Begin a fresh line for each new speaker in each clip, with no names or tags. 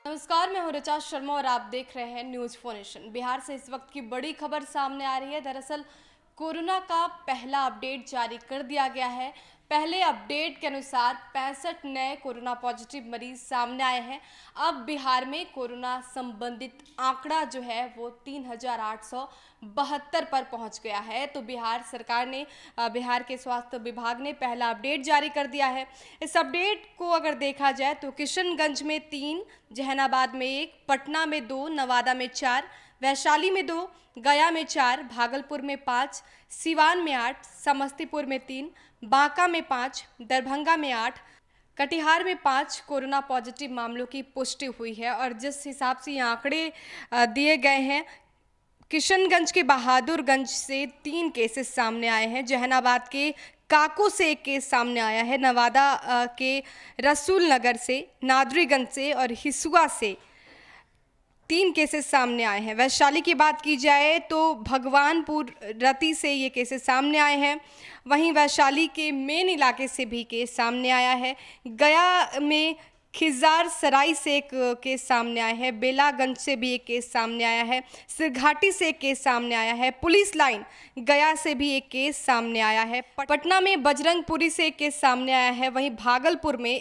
नमस्कार, मैं हूं ऋचा शर्मा और आप देख रहे हैं न्यूज फोनेशन। बिहार से इस वक्त की बड़ी खबर सामने आ रही है। दरअसल कोरोना का पहला अपडेट जारी कर दिया गया है। पहले अपडेट के अनुसार 65 नए कोरोना पॉजिटिव मरीज सामने आए हैं। अब बिहार में कोरोना संबंधित आंकड़ा जो है वो 3872 पर पहुंच गया है। तो बिहार सरकार ने बिहार के स्वास्थ्य विभाग ने पहला अपडेट जारी कर दिया है। इस अपडेट को अगर देखा जाए तो किशनगंज में 3, जहानाबाद में 1, पटना में 2, नवादा में 4, वैशाली में 2, गया में 4, भागलपुर में 5, सिवान में 8, समस्तीपुर में 3, बांका में 5, दरभंगा में 8, कटिहार में 5 कोरोना पॉजिटिव मामलों की पुष्टि हुई है। और जिस हिसाब से ये आंकड़े दिए गए हैं, किशनगंज के बहादुरगंज से 3 केसेस सामने आए हैं, जहानाबाद के काको से 1 केस सामने आया है, नवादा के रसूल नगर से, नादरीगंज से और हिसुआ से 3 केसेस सामने आए हैं। वैशाली की बात की जाए तो भगवानपुर रति से ये केसेस सामने आए हैं। वहीं वैशाली के मेन इलाके से भी केस सामने आया है। गया में खिजार सराय से 1 केस सामने आया है, बेलागंज से भी 1 केस सामने आया है, सिरघाटी से 1 केस सामने आया है, पुलिस लाइन गया से भी 1 केस सामने आया है, पटना में बजरंगपुरी से 1 केस सामने आया है। वहीं भागलपुर में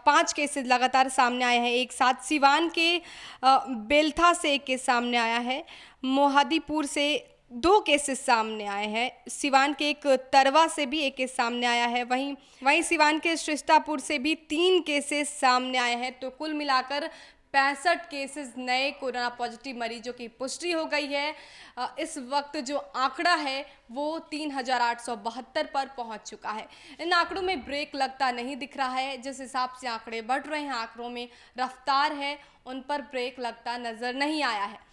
5 केसेस लगातार सामने आए हैं एक साथ। सिवान के बेलथा से 1 केस सामने आया है, मोहादीपुर से 2 केसेस सामने आए हैं, सिवान के एक तरवा से भी 1 केस सामने आया है। वहीं सिवान के श्रिस्तापुर से भी 3 केसेस सामने आए हैं। तो कुल मिलाकर 65 केसेस नए कोरोना पॉजिटिव मरीजों की पुष्टि हो गई है। इस वक्त जो आंकड़ा है वो 3872 पर पहुंच चुका है। इन आंकड़ों में ब्रेक लगता नहीं दिख रहा है। जिस हिसाब से आंकड़े बढ़ रहे हैं, आंकड़ों में रफ्तार है, उन पर ब्रेक लगता नजर नहीं आया है।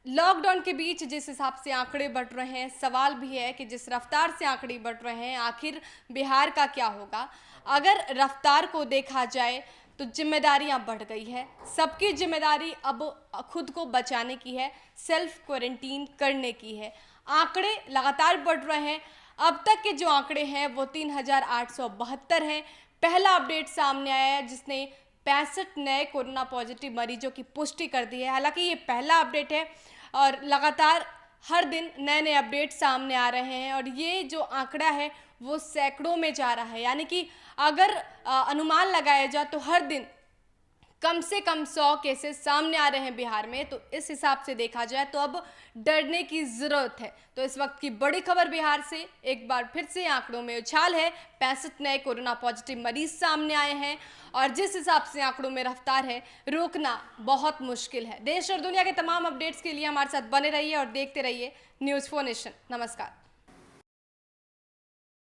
लॉकडाउन के बीच जिस हिसाब से आंकड़े बढ़ रहे हैं, सवाल भी है कि जिस रफ्तार से आंकड़े बढ़ रहे हैं, आखिर बिहार का क्या होगा। अगर रफ्तार को देखा जाए तो जिम्मेदारियां बढ़ गई है। सबकी जिम्मेदारी अब खुद को बचाने की है, सेल्फ क्वारंटीन करने की है। आंकड़े लगातार बढ़ रहे हैं। अब तक के जो आंकड़े हैं वो 3872 हैं। पहला अपडेट सामने आया है जिसने 65 नए कोरोना पॉजिटिव मरीजों की पुष्टि कर दी है। हालांकि ये पहला अपडेट है और लगातार हर दिन नए नए अपडेट सामने आ रहे हैं और ये जो आंकड़ा है वो सैकड़ों में जा रहा है। यानी कि अगर अनुमान लगाया जाए तो हर दिन कम से कम 100 केसेस सामने आ रहे हैं बिहार में। तो इस हिसाब से देखा जाए तो अब डरने की ज़रूरत है। तो इस वक्त की बड़ी खबर बिहार से एक बार फिर से आंकड़ों में उछाल है। 65 नए कोरोना पॉजिटिव मरीज सामने आए हैं और जिस हिसाब से आंकड़ों में रफ्तार है, रोकना बहुत मुश्किल है। देश और दुनिया के तमाम अपडेट्स के लिए हमारे साथ बने रहिए और देखते रहिए न्यूज़ फोनेशन। नमस्कार।